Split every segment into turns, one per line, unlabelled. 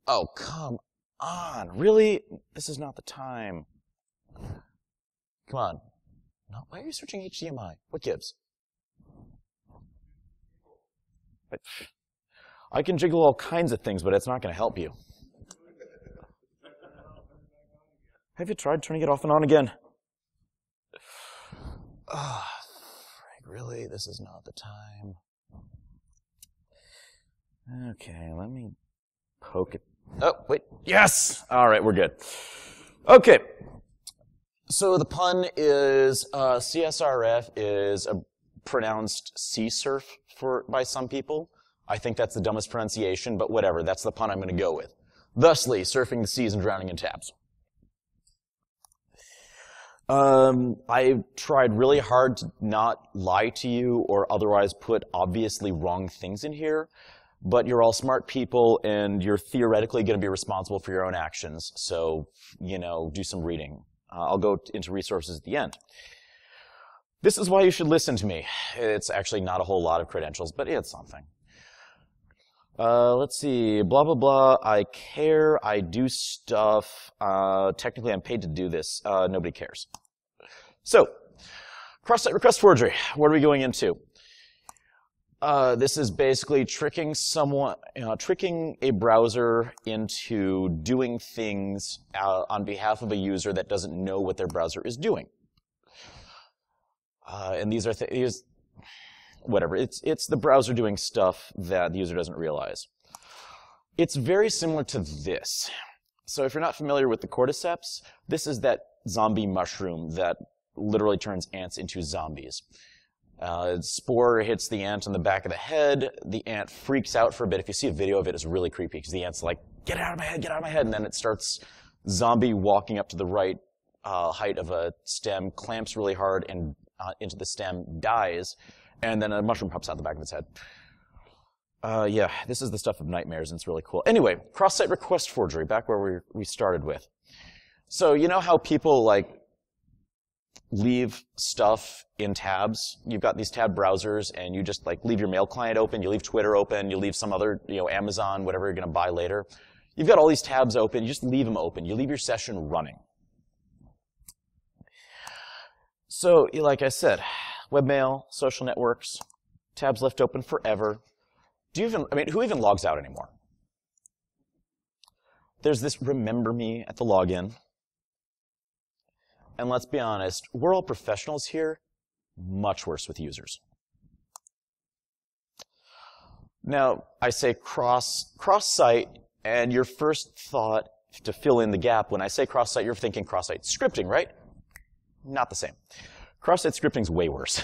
Oh, come on. Really? This is not the time. Come on. No, why are you searching HDMI? What gives? But I can jiggle all kinds of things, but it's not going to help you. Have you tried turning it off and on again? Oh, really? This is not the time. Okay, let me poke it. Oh, wait. Yes! All right, we're good. Okay. So the pun is CSRF is a pronounced sea surf by some people. I think that's the dumbest pronunciation, but whatever. That's the pun I'm going to go with. Thusly, surfing the seas and drowning in tabs. I tried really hard to not lie to you or otherwise put obviously wrong things in here, but you're all smart people and you're theoretically going to be responsible for your own actions. So, you know, do some reading. I'll go into resources at the end. This is why you should listen to me. It's actually not a whole lot of credentials, but it's something. Let's see, blah, blah, blah, I care, I do stuff, technically I'm paid to do this, nobody cares. So, cross-site request forgery, what are we going into? This is basically tricking a browser into doing things on behalf of a user that doesn't know what their browser is doing. And these are whatever. It's the browser doing stuff that the user doesn't realize. It's very similar to this. So if you're not familiar with the cordyceps, this is that zombie mushroom that literally turns ants into zombies. Spore hits the ant on the back of the head. The ant freaks out for a bit. If you see a video of it, it's really creepy because the ant's like, get out of my head, get out of my head. And then it starts zombie walking up to the right height of a stem, clamps really hard and into the stem, dies. And then a mushroom pops out the back of its head. Yeah, this is the stuff of nightmares, and it's really cool. Anyway, cross-site request forgery, back where we started with. So you know how people, like, leave stuff in tabs? You've got these tab browsers, and you just, like, leave your mail client open, you leave Twitter open, you leave some other, you know, Amazon, whatever you're going to buy later. You've got all these tabs open, you just leave them open. You leave your session running. So, like I said, webmail, social networks, tabs left open forever. Who even logs out anymore? There's this remember me at the login. And let's be honest, we're all professionals here, much worse with users. Now, I say cross-site, and your first thought to fill in the gap, when I say cross-site, you're thinking cross-site scripting, right? Not the same. Cross-site scripting is way worse,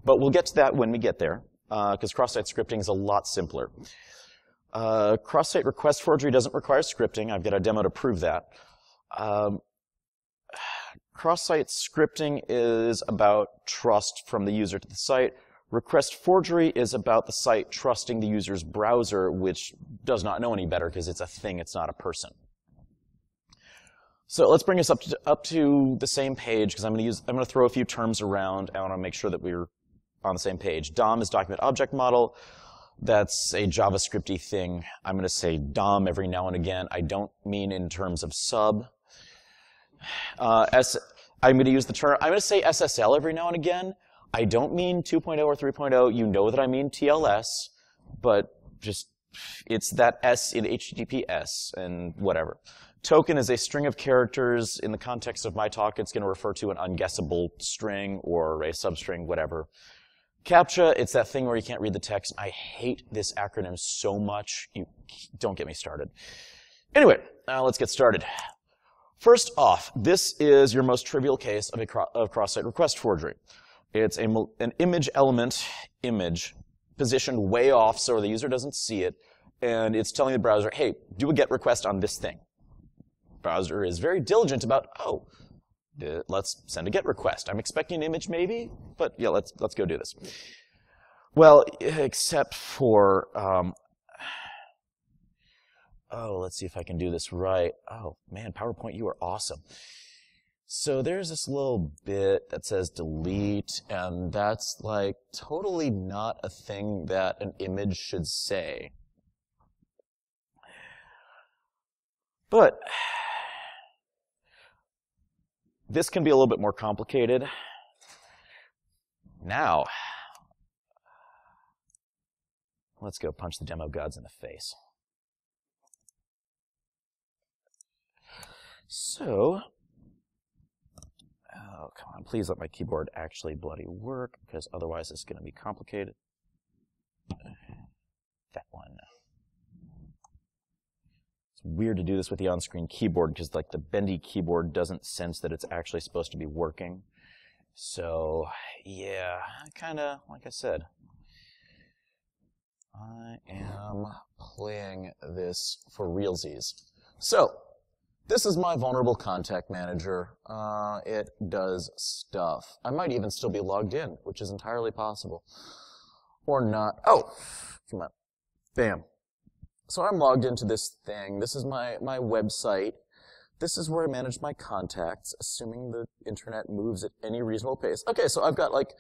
but we'll get to that when we get there, because cross-site scripting is a lot simpler. Cross-site request forgery doesn't require scripting. I've got a demo to prove that. Cross-site scripting is about trust from the user to the site. Request forgery is about the site trusting the user's browser, which does not know any better because it's a thing, it's not a person. So let's bring us up to the same page, because I'm going to throw a few terms around. I want to make sure that we're on the same page. DOM is document object model. That's a JavaScripty thing. I'm going to say DOM every now and again. I don't mean in terms of sub. I'm going to use the term. I'm going to say SSL every now and again. I don't mean 2.0 or 3.0. You know that I mean TLS, but just it's that S in HTTPS and whatever. Token is a string of characters. In the context of my talk, it's going to refer to an unguessable string or a substring, whatever. CAPTCHA, it's that thing where you can't read the text. I hate this acronym so much. You don't get me started. Anyway, let's get started. First off, this is your most trivial case of cross-site request forgery. It's an image element, positioned way off so the user doesn't see it, and it's telling the browser, hey, do a GET request on this thing. Browser is very diligent about, oh, let's send a GET request. I'm expecting an image maybe, but yeah, let's go do this. Well, except for, oh, let's see if I can do this right. Oh, man, PowerPoint, you are awesome. So there's this little bit that says delete, and that's like totally not a thing that an image should say. But this can be a little bit more complicated. Now, let's go punch the demo gods in the face. So, oh, come on, please let my keyboard actually bloody work, because otherwise it's going to be complicated. That one. It's weird to do this with the on-screen keyboard, because like the bendy keyboard doesn't sense that it's actually supposed to be working. So, yeah, kind of, like I said, I am playing this for realsies. So, this is my vulnerable contact manager. It does stuff. I might even still be logged in, which is entirely possible. Or not. Oh, come on. Bam. So I'm logged into this thing. This is my website. This is where I manage my contacts, assuming the internet moves at any reasonable pace. Okay, so I've got like,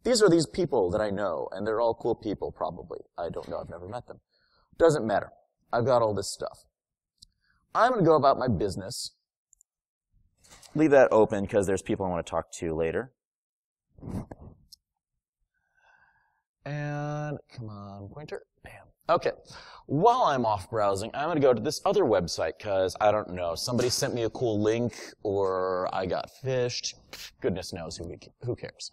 these are these people that I know, and they're all cool people, probably. I don't know, I've never met them. Doesn't matter. I've got all this stuff. I'm going to go about my business. Leave that open because there's people I want to talk to later. And, come on, pointer. Bam. Okay. While I'm off browsing, I'm going to go to this other website because, I don't know, somebody sent me a cool link or I got phished. Goodness knows who cares.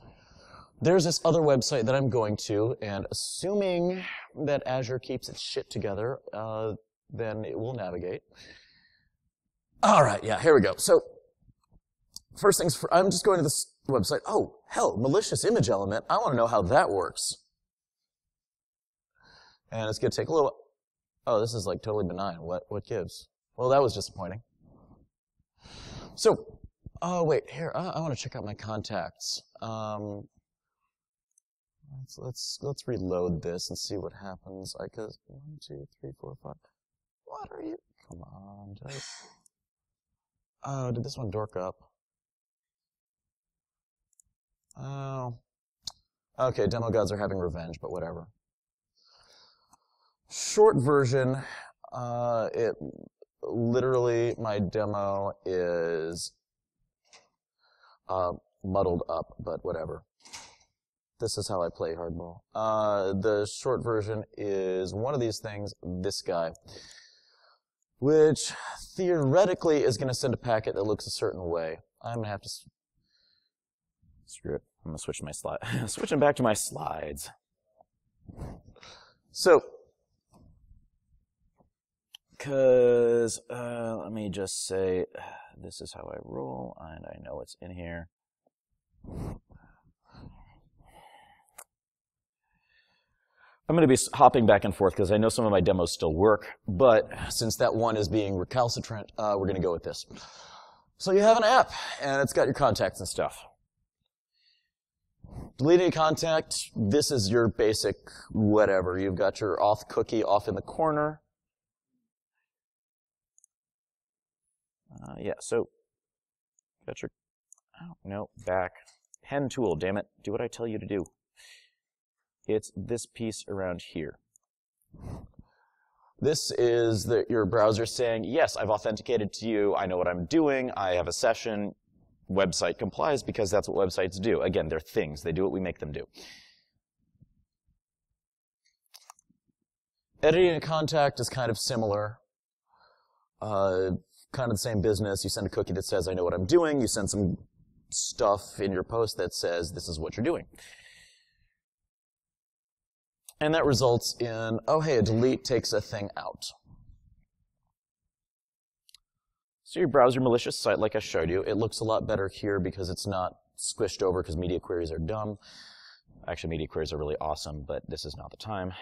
There's this other website that I'm going to, and assuming that Azure keeps its shit together, then it will navigate. All right, yeah, here we go. So, first things first, I'm just going to this website. Oh, hell, malicious image element. I want to know how that works. And it's going to take a little... Oh, this is like totally benign. What gives? Well, that was disappointing. So, oh, wait, here, I want to check out my contacts. Let's reload this and see what happens. 1, 2, 3, 4, 5. What are you? Come on, just... Oh, did this one dork up? Oh. Okay, demo gods are having revenge, but whatever. Short version, literally, my demo is muddled up, but whatever. This is how I play hardball. The short version is one of these things, this guy, which theoretically is going to send a packet that looks a certain way. I'm going to have to... Screw it. I'm going to switch my slide. Switching back to my slides. So, because, let me just say, this is how I roll, and I know it's in here. I'm going to be hopping back and forth because I know some of my demos still work, but since that one is being recalcitrant, we're going to go with this. So you have an app, and it's got your contacts and stuff. Deleting a contact, this is your basic whatever. You've got your auth cookie off in the corner. Yeah, so got your, oh, no, back. Pen tool, damn it. Do what I tell you to do. It's this piece around here. This is your browser saying, yes, I've authenticated to you, I know what I'm doing, I have a session, website complies because that's what websites do. Again, they're things, they do what we make them do. Editing a contact is kind of similar. Kind of the same business. You send a cookie that says, I know what I'm doing, you send some stuff in your post that says, this is what you're doing. And that results in, oh, hey, a delete takes a thing out. So your browser malicious site, like I showed you, it looks a lot better here because it's not squished over because media queries are dumb. Actually, media queries are really awesome, but this is not the time.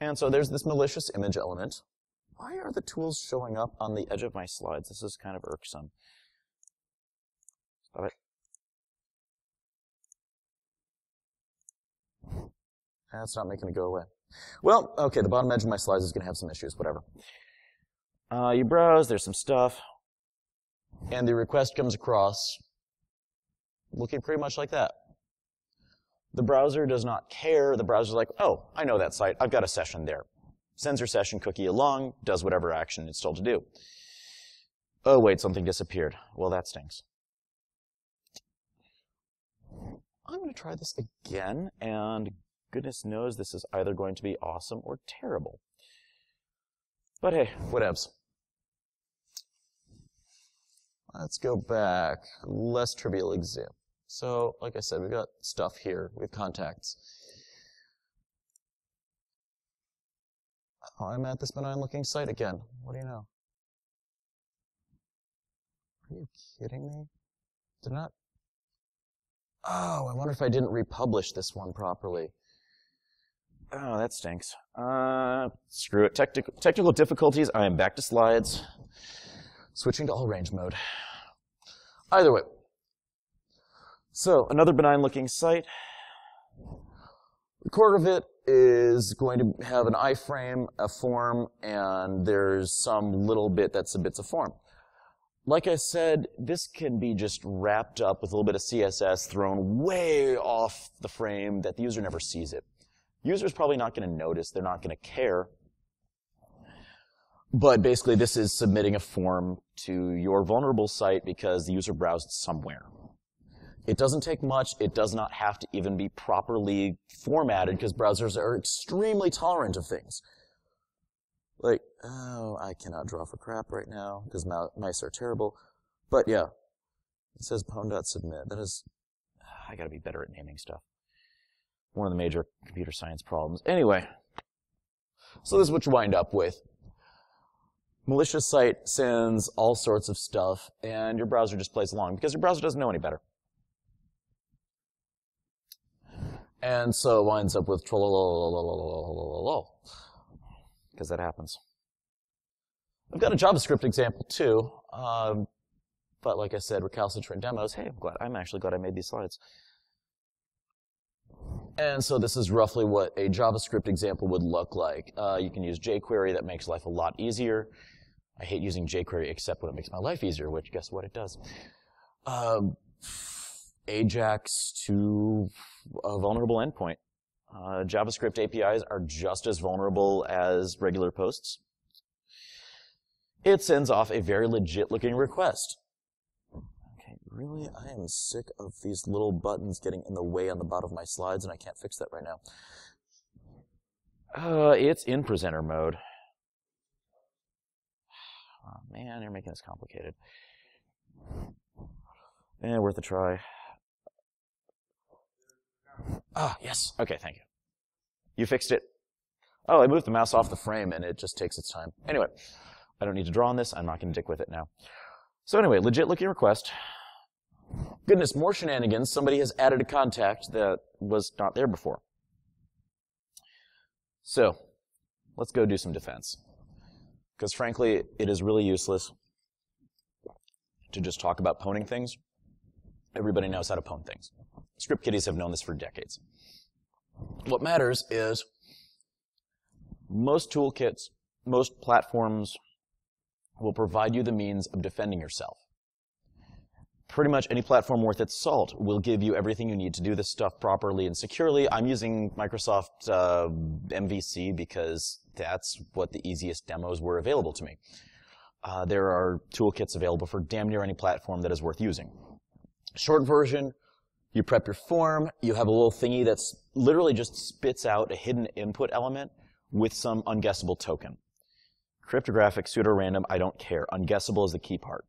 And so there's this malicious image element. Why are the tools showing up on the edge of my slides? This is kind of irksome. Stop it. That's not making it go away. Well, okay, the bottom edge of my slides is going to have some issues, whatever. You browse, there's some stuff, and the request comes across looking pretty much like that. The browser does not care. The browser's like, oh, I know that site. I've got a session there. sends your session cookie along, does whatever action it's told to do. Oh wait, something disappeared. Well, that stinks. I'm going to try this again, and goodness knows this is either going to be awesome or terrible. But hey, whatevs. Let's go back. Less trivial example. So, like I said, we've got stuff here. We have contacts. Oh, I'm at this benign-looking site again. What do you know? Are you kidding me? Did not... Oh, I wonder if I didn't republish this one properly. Oh, that stinks. Screw it. Technical difficulties. I am back to slides. Switching to all range mode. Either way. So, another benign-looking site. The core of it is going to have an iframe, a form, and there's some little bit that's a bits of form. Like I said, this can be just wrapped up with a little bit of CSS thrown way off the frame that the user never sees it. The user's probably not going to notice. They're not going to care. But basically, this is submitting a form to your vulnerable site because the user browsed somewhere. It doesn't take much. It does not have to even be properly formatted because browsers are extremely tolerant of things. Like, oh, I cannot draw for crap right now because mice are terrible. But yeah, it says pwn.submit. That is, I gotta be better at naming stuff. One of the major computer science problems. Anyway, so this is what you wind up with. Malicious site sends all sorts of stuff, and your browser just plays along because your browser doesn't know any better. And so it winds up with because that happens. I've got a JavaScript example too, but like I said, recalcitrant demos. Hey, I'm actually glad I made these slides. And so this is roughly what a JavaScript example would look like. You can use jQuery. That makes life a lot easier. I hate using jQuery except when it makes my life easier, which guess what it does. Ajax to a vulnerable endpoint. JavaScript APIs are just as vulnerable as regular posts. It sends off a very legit-looking request. Okay, really? I am sick of these little buttons getting in the way on the bottom of my slides, and I can't fix that right now. It's in presenter mode. Oh, man, you're making this complicated. Worth a try. Ah, yes. Okay, thank you. You fixed it. Oh, I moved the mouse off the frame, and it just takes its time. Anyway, I don't need to draw on this. I'm not going to dick with it now. So anyway, legit-looking request. Goodness, more shenanigans. Somebody has added a contact that was not there before. So, let's go do some defense. Because frankly, it is really useless to just talk about pwning things. Everybody knows how to pwn things. Script kiddies have known this for decades. What matters is most toolkits, most platforms will provide you the means of defending yourself. Pretty much any platform worth its salt will give you everything you need to do this stuff properly and securely. I'm using Microsoft MVC because that's what the easiest demos were available to me. There are toolkits available for damn near any platform that is worth using. Short version, you prep your form, you have a little thingy that's literally just spits out a hidden input element with some unguessable token. Cryptographic, pseudo-random, I don't care. Unguessable is the key part.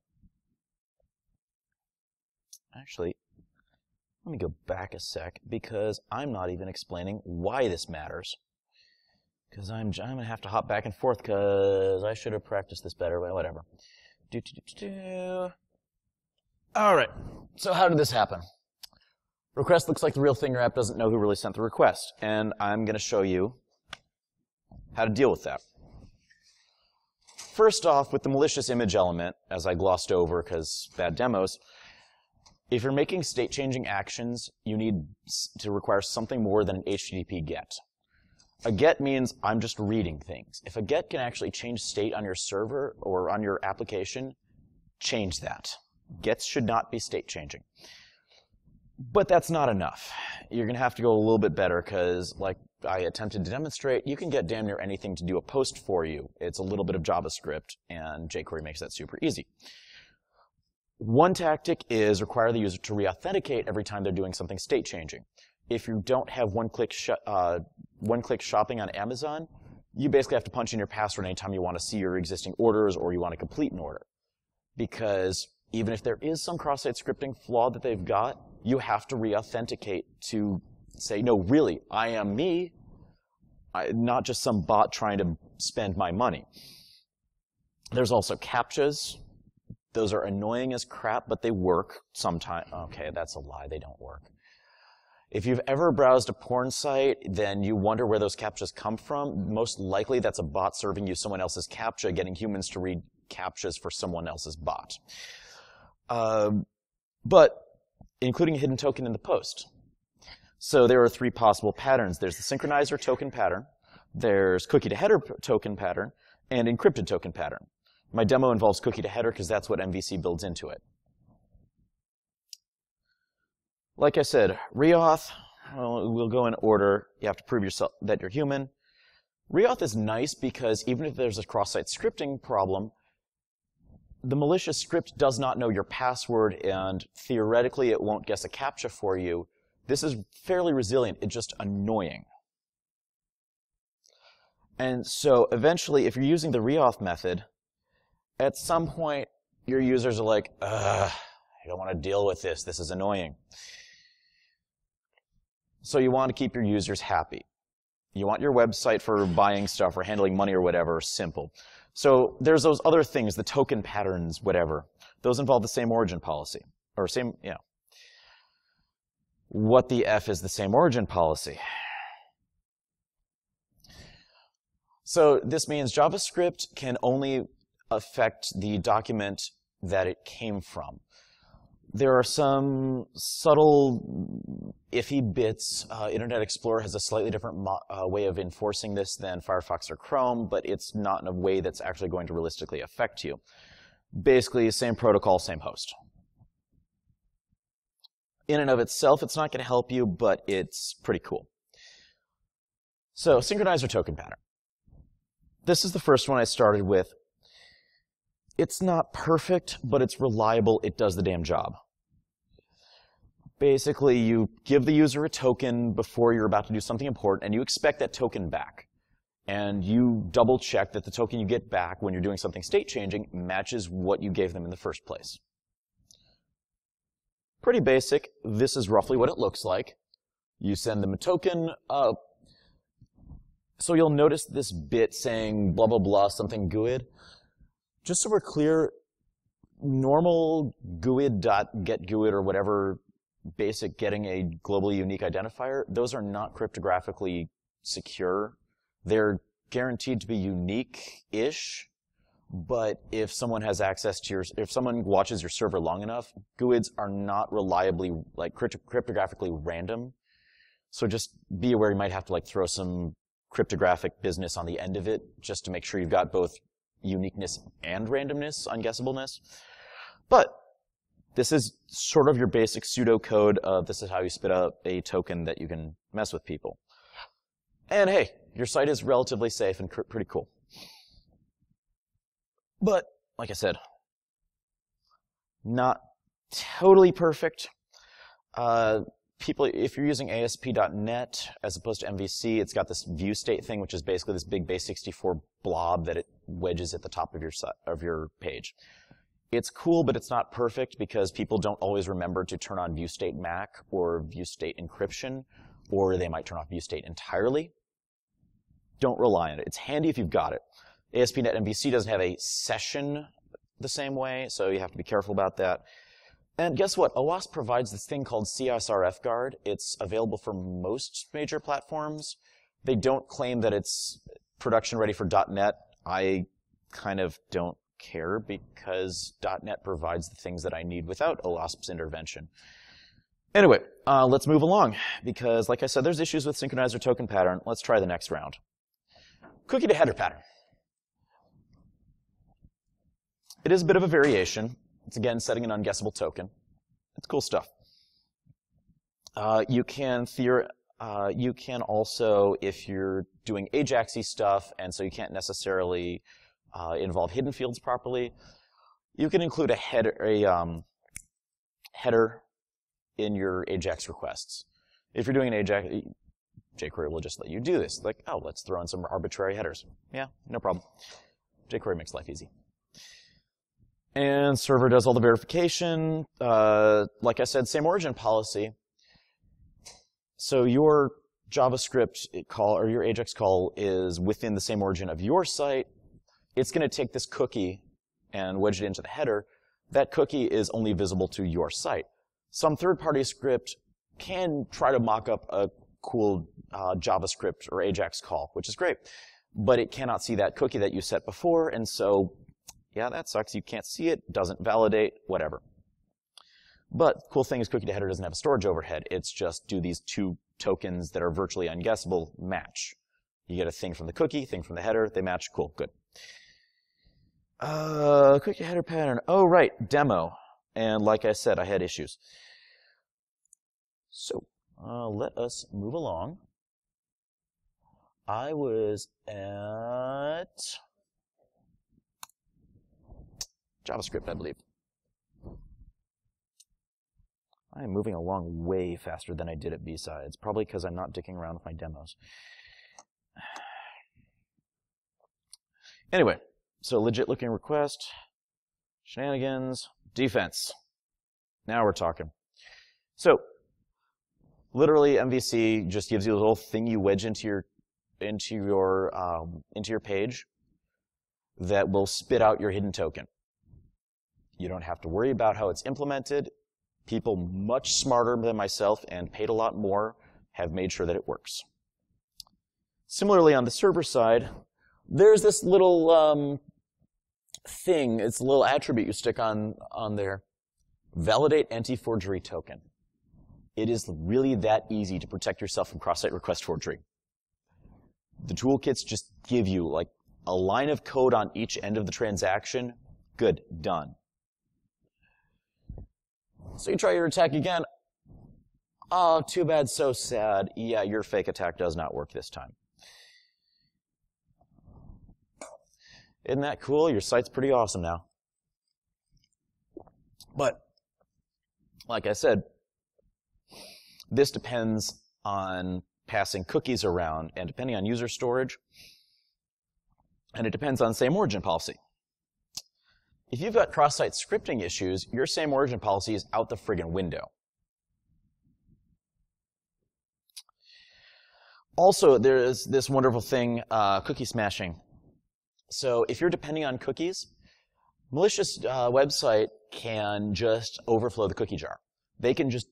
Actually, let me go back a sec because I'm not even explaining why this matters. Because I'm going to have to hop back and forth because I should have practiced this better, but whatever. All right, so how did this happen? Request looks like the real thing. Your app doesn't know who really sent the request. And I'm going to show you how to deal with that. First off, with the malicious image element, as I glossed over because bad demos, if you're making state-changing actions, you need to require something more than an HTTP GET. A GET means I'm just reading things. If a GET can actually change state on your server or on your application, change that. GETs should not be state-changing. But that's not enough. You're going to have to go a little bit better because, like I attempted to demonstrate, you can get damn near anything to do a post for you. It's a little bit of JavaScript, and jQuery makes that super easy. One tactic is require the user to re-authenticate every time they're doing something state changing. If you don't have one-click shopping on Amazon, you basically have to punch in your password anytime you want to see your existing orders or you want to complete an order. Because even if there is some cross-site scripting flaw that they've got, you have to re-authenticate to say, no, really, I am me, not just some bot trying to spend my money. There's also CAPTCHAs. Those are annoying as crap, but they work sometimes. Okay, that's a lie. They don't work. If you've ever browsed a porn site, then you wonder where those CAPTCHAs come from. Most likely, that's a bot serving you someone else's CAPTCHA, getting humans to read CAPTCHAs for someone else's bot. But including a hidden token in the post. So there are 3 possible patterns. There's the synchronizer token pattern, there's cookie to header token pattern, and encrypted token pattern. My demo involves cookie to header because that's what MVC builds into it. Like I said, reauth, well, we'll go in order. You have to prove yourself that you're human. Reauth is nice because even if there's a cross-site scripting problem, the malicious script does not know your password, and theoretically it won't guess a CAPTCHA for you. This is fairly resilient. It's just annoying. And so eventually, if you're using the reauth method, at some point, your users are like, I don't want to deal with this. This is annoying. So you want to keep your users happy. You want your website for buying stuff or handling money or whatever simple. So there's those other things, the token patterns, whatever. Those involve the same origin policy. Or same, you know. What the F is the same origin policy? So this means JavaScript can only affect the document that it came from. There are some subtle, iffy bits. Internet Explorer has a slightly different way of enforcing this than Firefox or Chrome, but it's not in a way that's actually going to realistically affect you. Basically, same protocol, same host. In and of itself, it's not going to help you, but it's pretty cool. So, synchronizer token pattern. This is the first one I started with. It's not perfect, but it's reliable. It does the damn job. Basically, you give the user a token before you're about to do something important, and you expect that token back. And you double check that the token you get back when you're doing something state changing matches what you gave them in the first place. Pretty basic. This is roughly what it looks like. You send them a token. So you'll notice this bit saying blah, blah, blah, something GUID. Just so we're clear, normal GUID.getGUID or whatever basic getting a globally unique identifier, those are not cryptographically secure. They're guaranteed to be unique-ish, but if someone has access to if someone watches your server long enough, GUIDs are not reliably, like, cryptographically random. So just be aware you might have to, like, throw some cryptographic business on the end of it just to make sure you've got both uniqueness and randomness, unguessableness. But this is sort of your basic pseudocode of this is how you spit out a token that you can mess with people. And hey, your site is relatively safe and pretty cool. But, like I said, not totally perfect. People, if you're using ASP.NET as opposed to MVC, it's got this Viewstate thing, which is basically this big base64 blob that it wedges at the top of your page. It's cool, but it's not perfect because people don't always remember to turn on Viewstate Mac or Viewstate encryption, or they might turn off Viewstate entirely. Don't rely on it. It's handy if you've got it. ASP.NET MVC doesn't have a session the same way, so you have to be careful about that. And guess what? OWASP provides this thing called CSRF Guard. It's available for most major platforms. They don't claim that it's production ready for .NET. I kind of don't care because .NET provides the things that I need without OWASP's intervention. Anyway, let's move along because, like I said, there's issues with synchronizer token pattern. Let's try the next round. Cookie to header pattern. It is a bit of a variation. It's, again, setting an unguessable token. It's cool stuff. You can You can also, if you're doing Ajax-y stuff, and so you can't necessarily involve hidden fields properly, you can include a header in your Ajax requests. If you're doing an Ajax, jQuery will just let you do this. Like, oh, let's throw in some arbitrary headers. Yeah, no problem. jQuery makes life easy. And server does all the verification. Like I said, same origin policy. So your JavaScript call or your Ajax call is within the same origin of your site. It's going to take this cookie and wedge it into the header. That cookie is only visible to your site. Some third-party script can try to mock up a cool JavaScript or Ajax call, which is great, but it cannot see that cookie that you set before, and so, yeah, that sucks. You can't see it, doesn't validate, whatever. But the cool thing is cookie to header doesn't have a storage overhead. It's just do these two tokens that are virtually unguessable match. You get a thing from the cookie, thing from the header, they match, cool, good. Cookie header pattern. Oh, right, demo. And like I said, I had issues. So, let us move along. I was at JavaScript, I believe. I am moving along way faster than I did at B-Sides, probably because I'm not dicking around with my demos. Anyway, so legit looking request, shenanigans, defense. Now we're talking. So, literally MVC just gives you a little thing you wedge into your page that will spit out your hidden token. You don't have to worry about how it's implemented. People much smarter than myself and paid a lot more have made sure that it works. Similarly, on the server side, there's this little thing, it's a little attribute you stick on there. Validate anti-forgery token. It is really that easy to protect yourself from cross-site request forgery. The toolkits just give you like a line of code on each end of the transaction. Good, done. So you try your attack again. Oh, too bad, so sad. Yeah, your fake attack does not work this time. Isn't that cool? Your site's pretty awesome now. But, like I said, this depends on passing cookies around, and depending on user storage, and it depends on same origin policy. If you've got cross-site scripting issues, your same origin policy is out the friggin' window. Also, there's this wonderful thing, cookie smashing. So if you're depending on cookies, malicious website can just overflow the cookie jar. They can just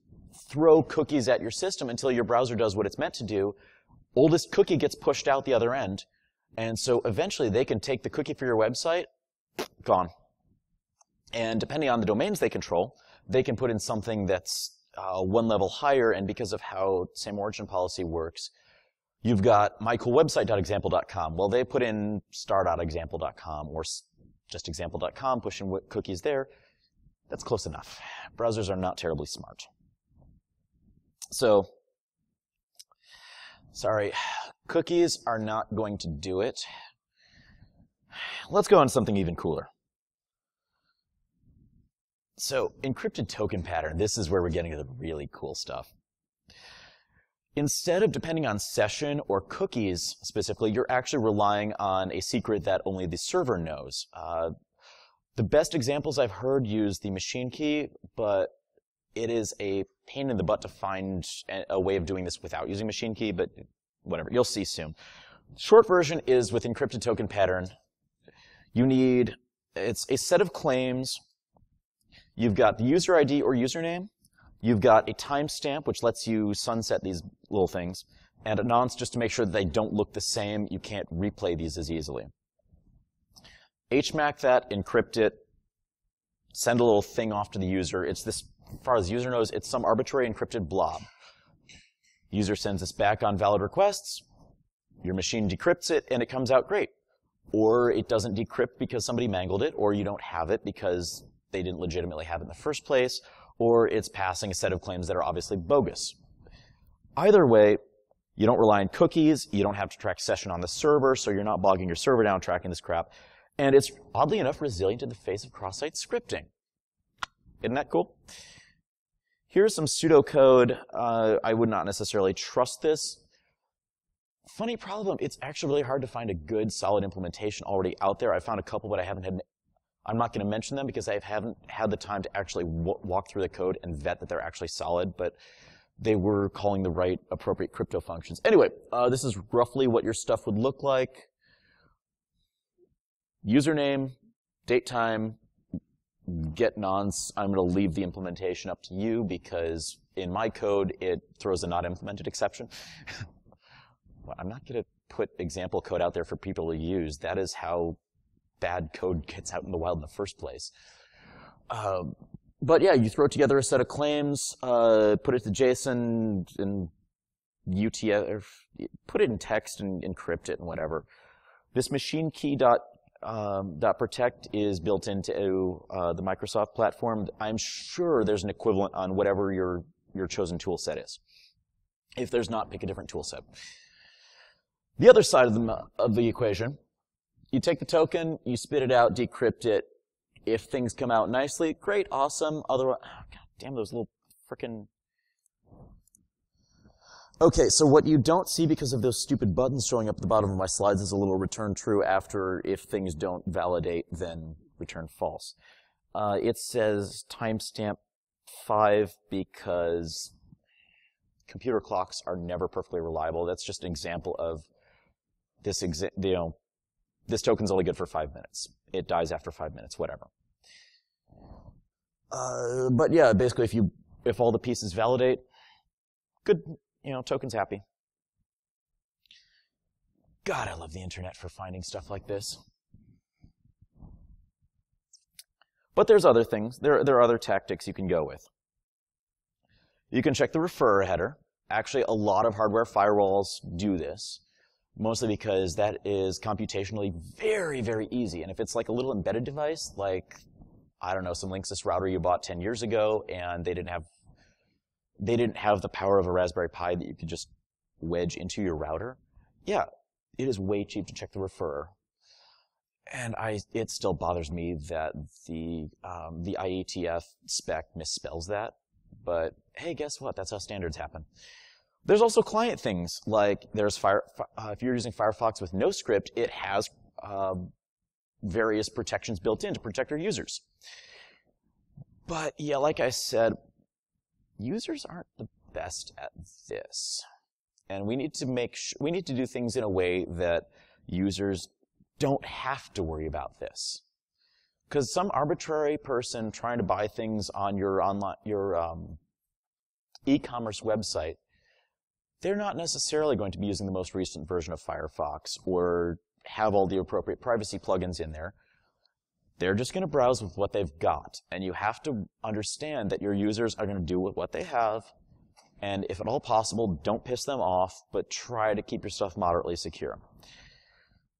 throw cookies at your system until your browser does what it's meant to do. Oldest cookie gets pushed out the other end, and so eventually they can take the cookie for your website, gone. And depending on the domains they control, they can put in something that's one level higher, and because of how same origin policy works, you've got mycoolwebsite.example.com. Well, they put in star.example.com or just example.com, pushing cookies there. That's close enough. Browsers are not terribly smart. So, sorry, cookies are not going to do it. Let's go on to something even cooler. So, encrypted token pattern, this is where we're getting to the really cool stuff. Instead of depending on session or cookies specifically, you're actually relying on a secret that only the server knows. The best examples I've heard use the machine key, but it is a pain in the butt to find a way of doing this without using machine key, but whatever, you'll see soon. Short version is with encrypted token pattern. It's a set of claims. You've got the user ID or username. You've got a timestamp, which lets you sunset these little things, and a nonce just to make sure that they don't look the same. You can't replay these as easily. HMAC that, encrypt it, send a little thing off to the user. It's this, as far as the user knows, it's some arbitrary encrypted blob. User sends this back on valid requests. Your machine decrypts it, and it comes out great. Or it doesn't decrypt because somebody mangled it, or you don't have it because they didn't legitimately have it in the first place, or it's passing a set of claims that are obviously bogus. Either way, You don't rely on cookies. You don't have to track session on the server, so you're not bogging your server down tracking this crap. And it's, oddly enough, resilient in the face of cross-site scripting. Isn't that cool? Here's some pseudocode. I would not necessarily trust this. Funny problem, it's actually really hard to find a good, solid implementation already out there. I found a couple, but I'm not going to mention them because I haven't had the time to actually walk through the code and vet that they're actually solid, but they were calling the right appropriate crypto functions. Anyway, this is roughly what your stuff would look like. Username, date, time, get nonce. I'm going to leave the implementation up to you because in my code, it throws a not implemented exception. Well, I'm not going to put example code out there for people to use. That is how bad code gets out in the wild in the first place. But yeah, you throw together a set of claims, put it to JSON and UTF, put it in text and encrypt it and whatever. This machine key .protect is built into the Microsoft platform. I'm sure there's an equivalent on whatever your chosen tool set is. If there's not, pick a different tool set. The other side of the equation, you take the token, you spit it out, decrypt it. If things come out nicely, great, awesome. Otherwise, oh, god damn those little frickin'. Okay, so what you don't see because of those stupid buttons showing up at the bottom of my slides is a little return true after if things don't validate, then return false. It says timestamp 5 because computer clocks are never perfectly reliable. That's just an example of this, this token's only good for 5 minutes. It dies after 5 minutes, whatever. But yeah, basically if all the pieces validate, good, token's happy. God, I love the internet for finding stuff like this. But there's other things. There are other tactics you can go with. You can check the referrer header. Actually, a lot of hardware firewalls do this, mostly because that is computationally very, very easy. And if it's like a little embedded device, like, I don't know, some Linksys router you bought 10 years ago, and they didn't have the power of a Raspberry Pi that you could just wedge into your router, yeah, it is way cheap to check the referrer. And it still bothers me that the IETF spec misspells that. But hey, guess what? That's how standards happen. There's also client things, like there's if you're using Firefox with no script, it has various protections built in to protect your users. But yeah, like I said, users aren't the best at this. And we need to do things in a way that users don't have to worry about this. Because some arbitrary person trying to buy things on your e-commerce website, they're not necessarily going to be using the most recent version of Firefox or have all the appropriate privacy plugins in there. They're just going to browse with what they've got. And you have to understand that your users are going to do with what they have. And if at all possible, don't piss them off, but try to keep your stuff moderately secure.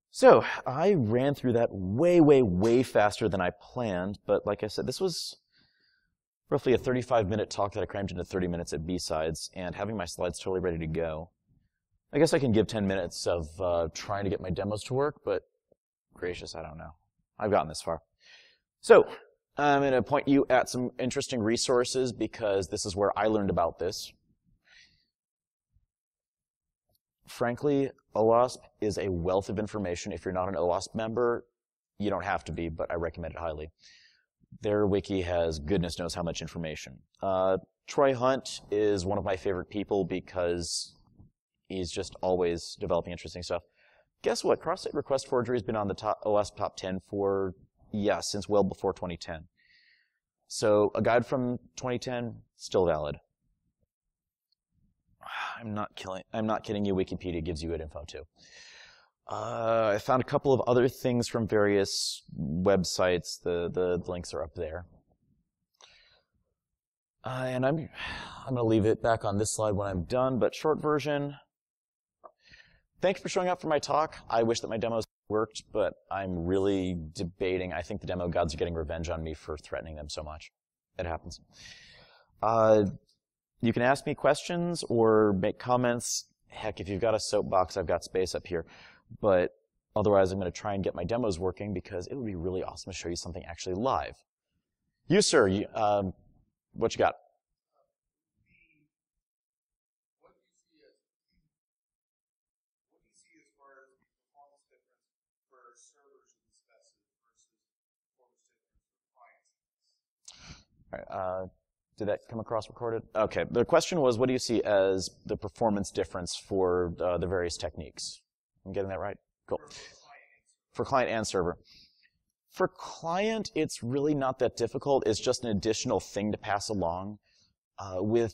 So I ran through that way, way, way faster than I planned. But like I said, this was roughly a 35-minute talk that I crammed into 30 minutes at B-Sides, and having my slides totally ready to go. I guess I can give 10 minutes of trying to get my demos to work, but gracious, I don't know. I've gotten this far. So I'm going to point you at some interesting resources because this is where I learned about this. Frankly, OWASP is a wealth of information. If you're not an OWASP member, you don't have to be, but I recommend it highly. Their wiki has goodness knows how much information. Troy Hunt is one of my favorite people because he's just always developing interesting stuff. Guess what? Cross-site request forgery has been on the OWASP top 10 for, since well before 2010. So a guide from 2010, still valid. I'm not kidding you. Wikipedia gives you good info too. I found a couple of other things from various websites. The links are up there. And I'm going to leave it back on this slide when I'm done, but short version. Thank you for showing up for my talk. I wish that my demos worked, but I'm really debating. I think the demo gods are getting revenge on me for threatening them so much. It happens. You can ask me questions or make comments heck, if you've got a soapbox, I've got space up here. But otherwise, I'm going to try and get my demos working because it would be really awesome to show you something actually live. You, sir, what you got? All right, did that come across recorded? Okay, the question was, what do you see as the performance difference for the various techniques? I'm getting that right? Cool. For client and server. For client, it's really not that difficult. It's just an additional thing to pass along. With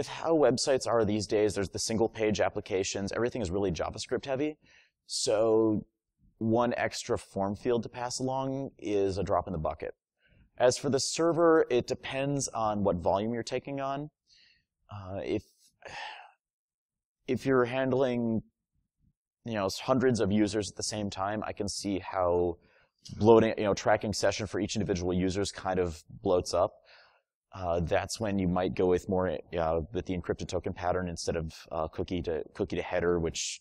how websites are these days, there's the single-page applications. Everything is really JavaScript heavy. So one extra form field to pass along is a drop in the bucket. As for the server, it depends on what volume you're taking on. If you're handling, hundreds of users at the same time, I can see how bloating, tracking session for each individual users kind of bloats up. That's when you might go with more with the encrypted token pattern instead of cookie to header, which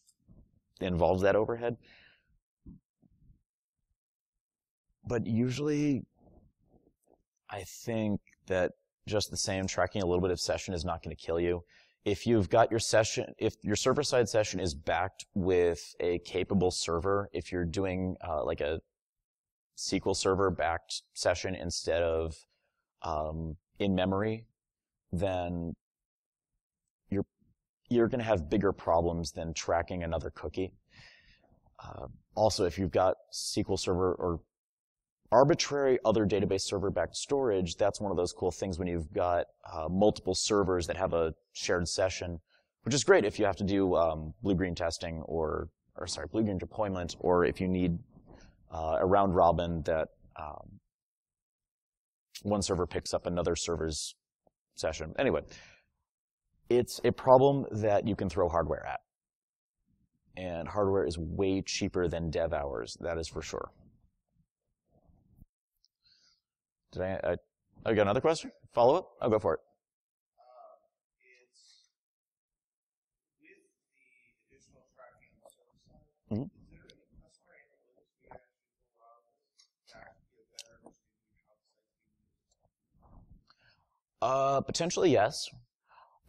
involves that overhead. But usually, I think that just the same, tracking a little bit of session is not going to kill you. If you've got your session, if your server-side session is backed with a capable server, if you're doing like a SQL server-backed session instead of in memory, then you're going to have bigger problems than tracking another cookie. Also, if you've got SQL Server or arbitrary other database server-backed storage, that's one of those cool things when you've got multiple servers that have a shared session, which is great if you have to do blue-green testing or blue-green deployment, or if you need a round robin that one server picks up another server's session. Anyway, it's a problem that you can throw hardware at. And hardware is way cheaper than dev hours, that is for sure. Did I got another question? Follow up? I'll go for it.
It's with the additional tracking on the server side. Mm-hmm. Is there any customer analytics we actually pull out that give better understanding of how the site's being used?
Potentially yes.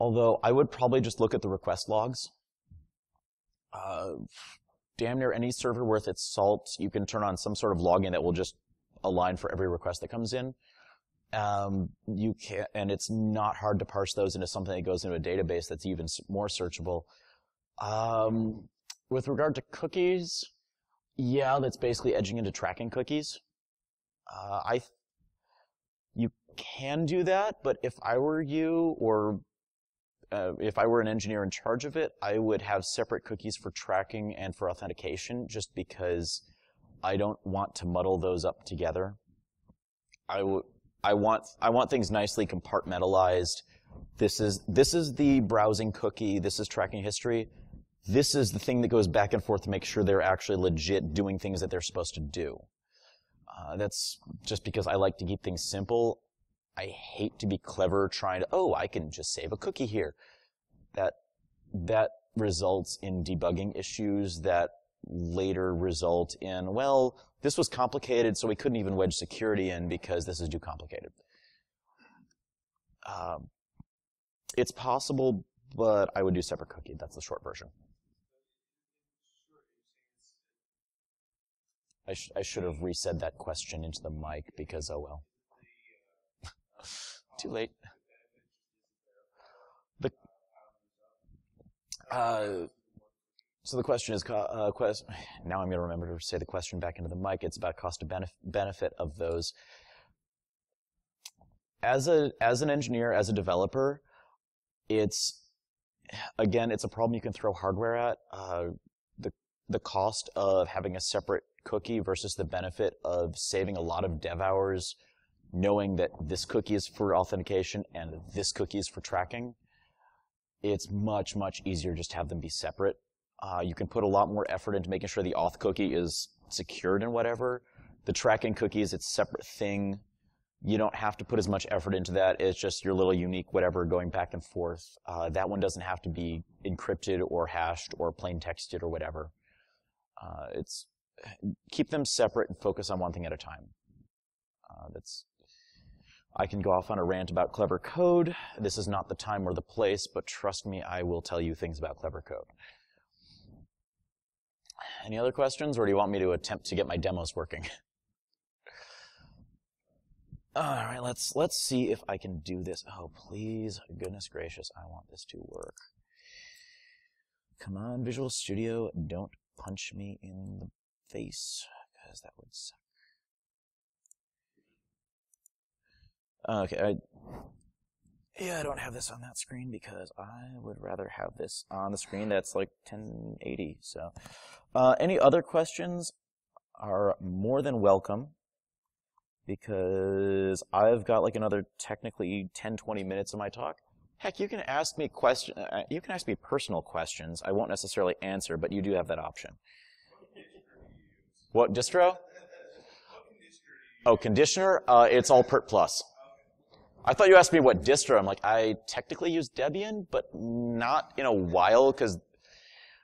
Although I would probably just look at the request logs. Damn near any server worth its salt, you can turn on some sort of login that will just align for every request that comes in. You can, and it's not hard to parse those into something that goes into a database that's even more searchable. With regard to cookies, yeah, that's basically edging into tracking cookies. You can do that, but if I were you, or if I were an engineer in charge of it, I would have separate cookies for tracking and for authentication, just because I don't want to muddle those up together. I want things nicely compartmentalized. This is the browsing cookie. This is tracking history. This is the thing that goes back and forth to make sure they're actually legit doing things that they're supposed to do. That's just because I like to keep things simple. I hate to be clever trying to, I can just save a cookie here. That results in debugging issues that later result in, well, this was complicated, so we couldn't even wedge security in because this is too complicated. It's possible, but I would do separate cookie. That's the short version. I should have resaid that question into the mic because, oh well. Too late. So the question is, now I'm going to remember to say the question back into the mic. It's about cost of benefit of those. As an engineer, as a developer, it's a problem you can throw hardware at. The cost of having a separate cookie versus the benefit of saving a lot of dev hours, knowing that this cookie is for authentication and this cookie is for tracking. It's much, much easier just to have them be separate. You can put a lot more effort into making sure the auth cookie is secured and whatever. The tracking cookie is its separate thing. You don't have to put as much effort into that. It's just your little unique whatever going back and forth. That one doesn't have to be encrypted or hashed or plain texted or whatever. Keep them separate and focus on one thing at a time. I can go off on a rant about clever code. This is not the time or the place, but trust me, I will tell you things about clever code. Any other questions, or do you want me to attempt to get my demos working? All right, let's see if I can do this. Oh, please, goodness gracious, I want this to work. Come on, Visual Studio, don't punch me in the face, because that would suck. Okay, I don't have this on that screen because I would rather have this on the screen that's like 1080. So, any other questions are more than welcome, because I've got like another technically 10-20 minutes of my talk. Heck, you can ask me you can ask me personal questions. I won't necessarily answer, but you do have that option. What distro? Oh, conditioner? It's all Pert Plus. I thought you asked me what distro. I'm like, I technically use Debian, but not in a while, because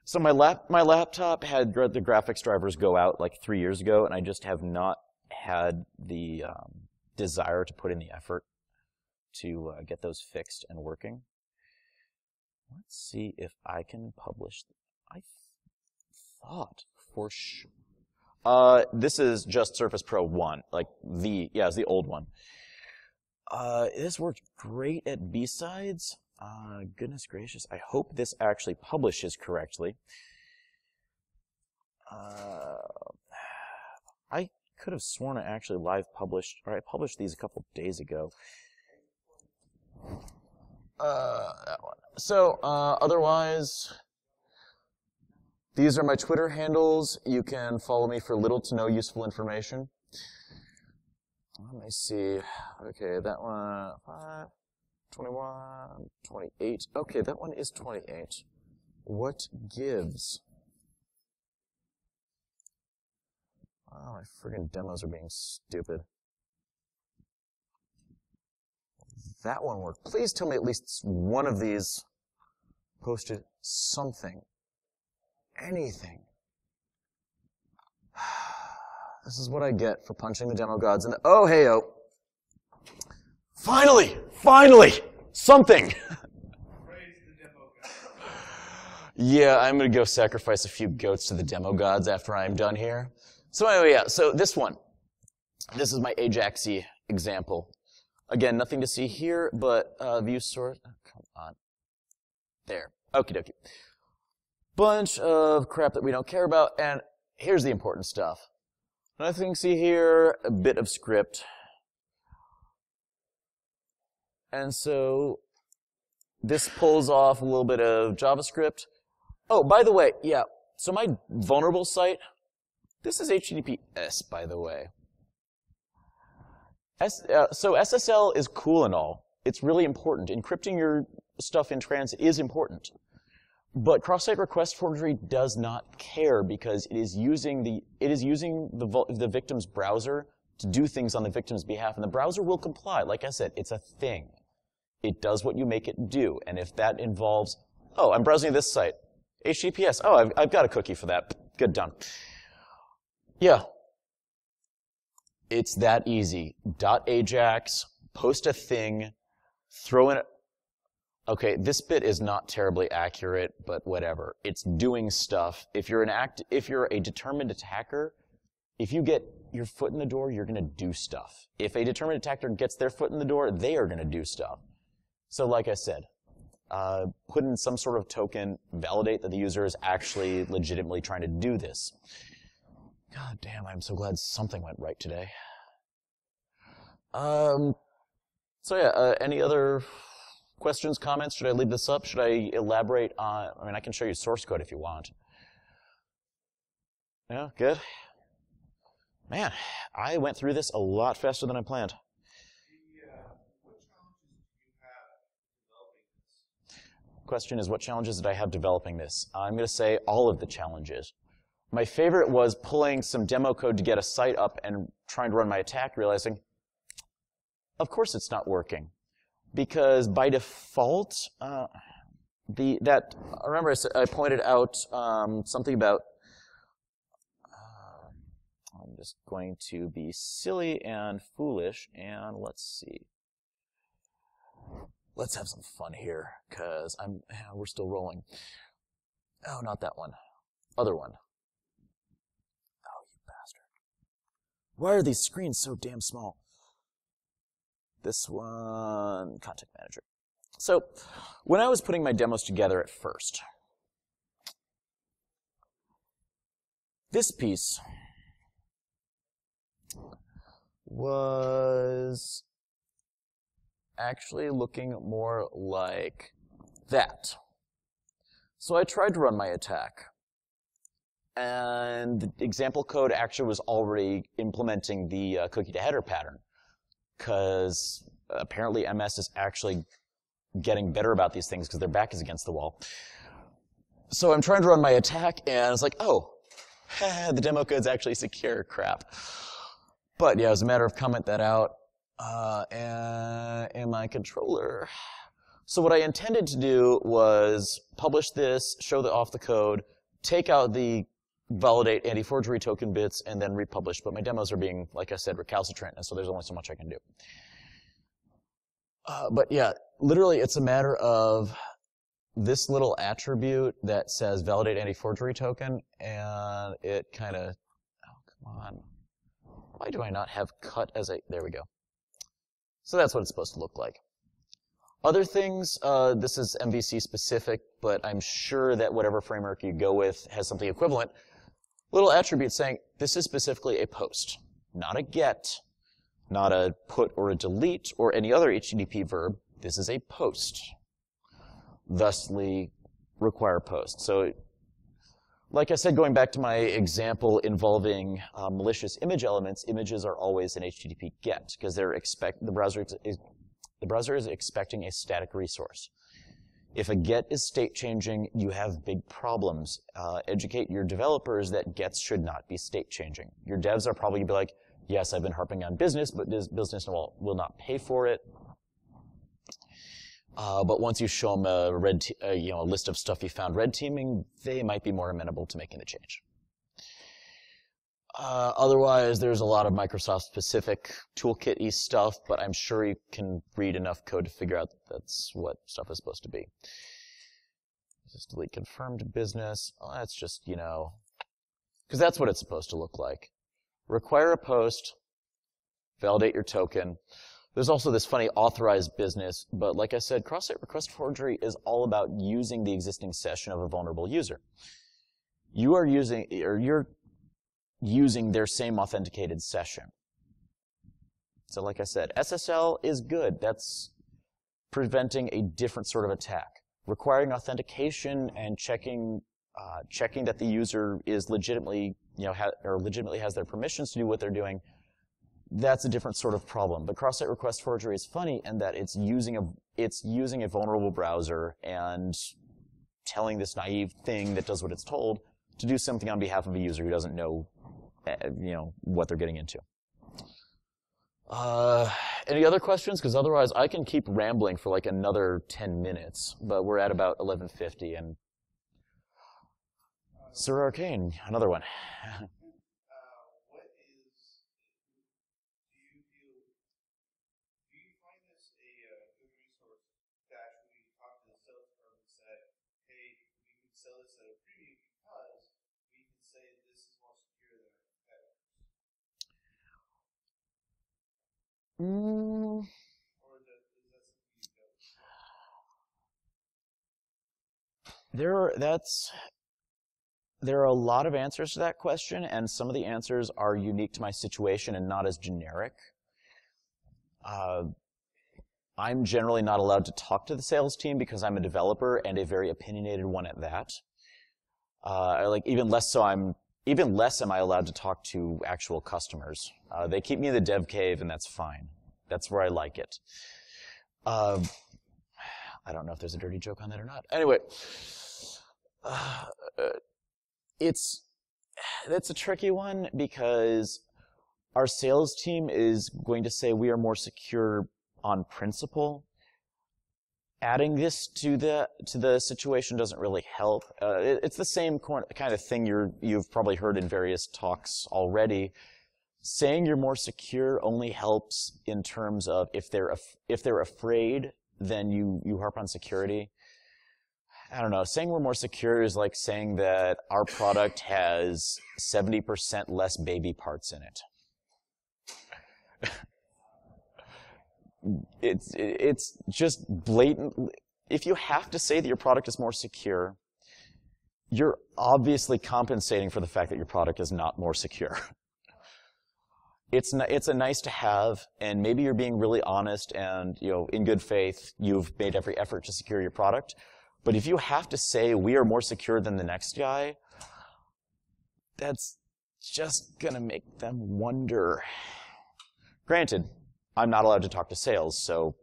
so my laptop had the graphics drivers go out like 3 years ago, and I just have not had the desire to put in the effort to get those fixed and working. Let's see if I can publish. I thought for sure. This is just Surface Pro 1, like it's the old one. This worked great at B-Sides. Goodness gracious, I hope this actually publishes correctly. I could have sworn I actually live published, or I published these a couple days ago. That one. So, otherwise, these are my Twitter handles. You can follow me for little to no useful information. Let me see. Okay, that one, 5, 21, 28. Okay, that one is 28. What gives? Oh, my friggin' demos are being stupid. That one worked. Please tell me at least one of these posted something. Anything. This is what I get for punching the demo gods in the... Oh, hey-oh. Finally! Finally! Something!
Praise the demo gods.
Yeah, I'm going to go sacrifice a few goats to the demo gods after I'm done here. So anyway, yeah, so this one. This is my Ajax-y example. Again, nothing to see here, but view source... Oh, come on. There. Okie dokie. Bunch of crap that we don't care about, and here's the important stuff. Nothing to see here, a bit of script. And so this pulls off a little bit of JavaScript. Oh, by the way, yeah, so my vulnerable site, this is HTTPS, by the way. So SSL is cool and all. It's really important. Encrypting your stuff in transit is important. But cross-site request forgery does not care, because it is using the victim's browser to do things on the victim's behalf, and the browser will comply. Like I said, it's a thing. It does what you make it do, and if that involves, oh, I'm browsing this site, HTTPS. Oh, I've got a cookie for that. Good, done. Yeah, it's that easy. .ajax, post a thing, throw in a... Okay, this bit is not terribly accurate, but whatever. It's doing stuff. If you're a determined attacker, if you get your foot in the door, you're going to do stuff. If a determined attacker gets their foot in the door, they are going to do stuff. So like I said, put in some sort of token, validate that the user is actually legitimately trying to do this. God damn, I'm so glad something went right today. So yeah, any other... questions, comments? Should I leave this up? Should I elaborate on... I mean, I can show you source code if you want. Yeah, good? Man, I went through this a lot faster than I planned.
What challenges do you have developing this?
Question is, what challenges did I have developing this? I'm going to say all of the challenges. My favorite was pulling some demo code to get a site up and trying to run my attack, realizing, of course it's not working. Because by default, remember I pointed out something about. I'm just going to be silly and foolish, and let's see. Let's have some fun here, because we're still rolling. Oh, not that one. Other one. Oh, you bastard. Why are these screens so damn small? This one, Content Manager. So, when I was putting my demos together at first, this piece was actually looking more like that. So I tried to run my attack, and the example code actually was already implementing the cookie-to-header pattern, because apparently MS is actually getting better about these things because their back is against the wall. So I'm trying to run my attack, and it's like, oh, the demo code's actually secure. Crap. But yeah, it was a matter of comment that out in my controller. So what I intended to do was publish this, show off the code, take out the validate anti-forgery token bits, and then republish. But my demos are being, like I said, recalcitrant, and so there's only so much I can do. But yeah, literally it's a matter of this little attribute that says validate anti-forgery token, and it kind of, oh, come on. Why do I not have cut as a, there we go. So that's what it's supposed to look like. Other things, this is MVC specific, but I'm sure that whatever framework you go with has something equivalent. Little attribute saying, this is specifically a post, not a get, not a put or a delete or any other HTTP verb. This is a post. Thusly, require post. So, like I said, going back to my example involving malicious image elements, images are always an HTTP GET because the browser is expecting a static resource. If a GET is state changing, you have big problems. Educate your developers that GETs should not be state changing. Your devs are probably going to be like, yes, I've been harping on business, but this business will not pay for it. But once you show them a list of stuff you found red teaming, they might be more amenable to making the change. Otherwise, there's a lot of Microsoft-specific toolkit-y stuff, but I'm sure you can read enough code to figure out that's what stuff is supposed to be. Just delete confirmed business. Oh, that's just, because that's what it's supposed to look like. Require a post, validate your token. There's also this funny authorized business, but like I said, cross-site request forgery is all about using the existing session of a vulnerable user. You're using their same authenticated session. So like I said, SSL is good. That's preventing a different sort of attack. Requiring authentication and checking that the user is legitimately, legitimately has their permissions to do what they're doing, that's a different sort of problem. But cross-site request forgery is funny in that it's using a vulnerable browser and telling this naive thing that does what it's told to do something on behalf of a user who doesn't know, what they're getting into. Any other questions? Because otherwise I can keep rambling for like another 10 minutes, but we're at about 11:50 and Sir Arcane, another one. There are a lot of answers to that question, and some of the answers are unique to my situation and not as generic. I'm generally not allowed to talk to the sales team because I'm a developer and a very opinionated one at that. Even less am I allowed to talk to actual customers. They keep me in the dev cave, and that's fine. That's where I like it. I don't know if there's a dirty joke on that or not. Anyway, that's a tricky one because our sales team is going to say we are more secure on principle. adding this to the situation doesn't really help. It's the same kind of thing you've probably heard in various talks already. Saying you're more secure only helps in terms of if they're afraid, then you harp on security. I don't know. Saying we're more secure is like saying that our product has 70% less baby parts in it. It's just blatant. If you have to say that your product is more secure, you're obviously compensating for the fact that your product is not more secure. It's a nice to have, and maybe you're being really honest and, in good faith, you've made every effort to secure your product. But if you have to say we are more secure than the next guy, that's just gonna make them wonder. Granted, I'm not allowed to talk to sales, so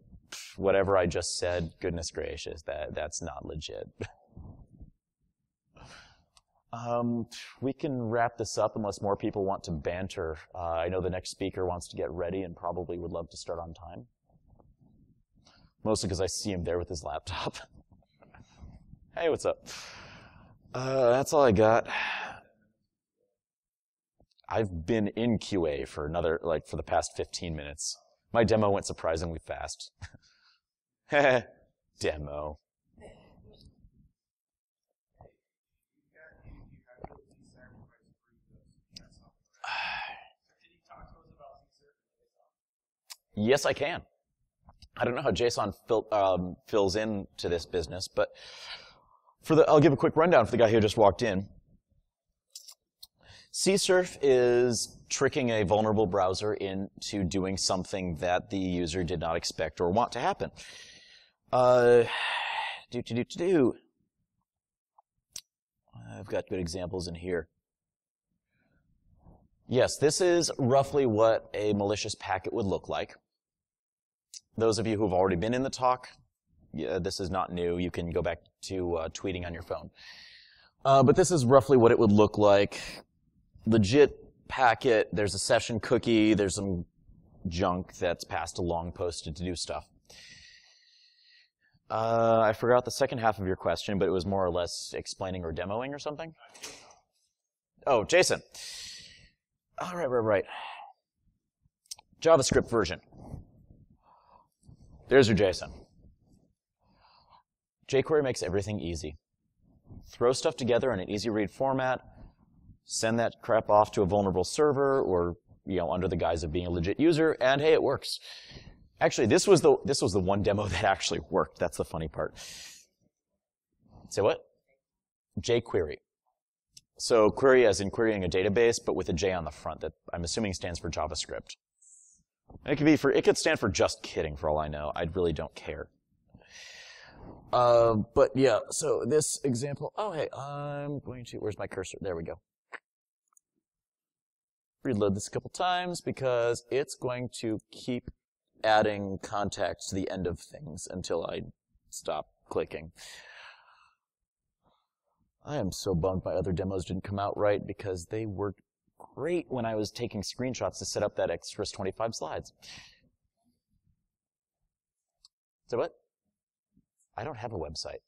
whatever I just said, goodness gracious, that's not legit. We can wrap this up unless more people want to banter. I know the next speaker wants to get ready and probably would love to start on time. Mostly because I see him there with his laptop. Hey, what's up? That's all I got. I've been in QA for for the past 15 minutes. My demo went surprisingly fast. Demo. Yes, I can. I don't know how JSON fills into this business, but I'll give a quick rundown for the guy who just walked in. CSurf is tricking a vulnerable browser into doing something that the user did not expect or want to happen. I've got good examples in here. Yes, this is roughly what a malicious packet would look like. Those of you who have already been in the talk, this is not new. You can go back to tweeting on your phone. But this is roughly what it would look like. Legit packet, there's a session cookie, there's some junk that's passed along, posted to do stuff. I forgot the second half of your question, but it was more or less explaining or demoing or something. Oh, Jason. All right. JavaScript version. There's your JSON. jQuery makes everything easy. Throw stuff together in an easy-read format, send that crap off to a vulnerable server or, under the guise of being a legit user, and hey, it works. Actually, this was the one demo that actually worked. That's the funny part. Say what? jQuery. So query as in querying a database, but with a J on the front that I'm assuming stands for JavaScript. It could stand for just kidding for all I know. I really don't care. But yeah, so this example, hey, where's my cursor? There we go. Reload this a couple times because it's going to keep adding context to the end of things until I stop clicking. I am so bummed my other demos didn't come out right because they worked great when I was taking screenshots to set up that extra 25 slides. So what? I don't have a website.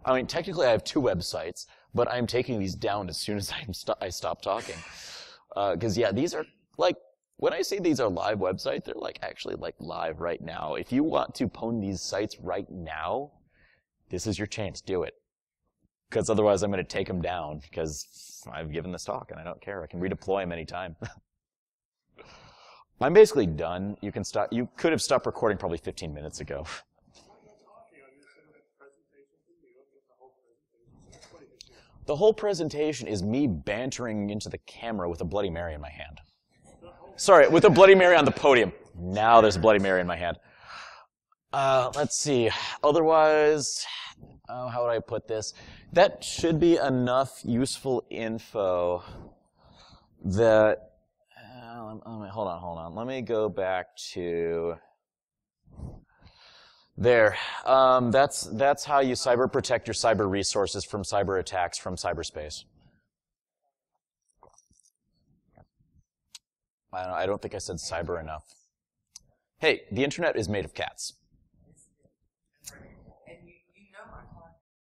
I mean, technically I have 2 websites, but I'm taking these down as soon as I stop talking. Because yeah, these are when I say these are live websites, they're actually live right now. If you want to pwn these sites right now, this is your chance. Do it. Because otherwise I'm going to take them down because I've given this talk and I don't care. I can redeploy them anytime. I'm basically done. You can stop. You could have stopped recording probably 15 minutes ago. The whole presentation is me bantering into the camera with a Bloody Mary in my hand. Sorry, with a Bloody Mary on the podium. Now there's a Bloody Mary in my hand. Let's see. Otherwise, how would I put this? That should be enough useful info that... hold on. Let me go back to... There. That's how you cyber protect your cyber resources from cyber attacks from cyberspace. I don't think I said cyber enough. Hey, the internet is made of cats.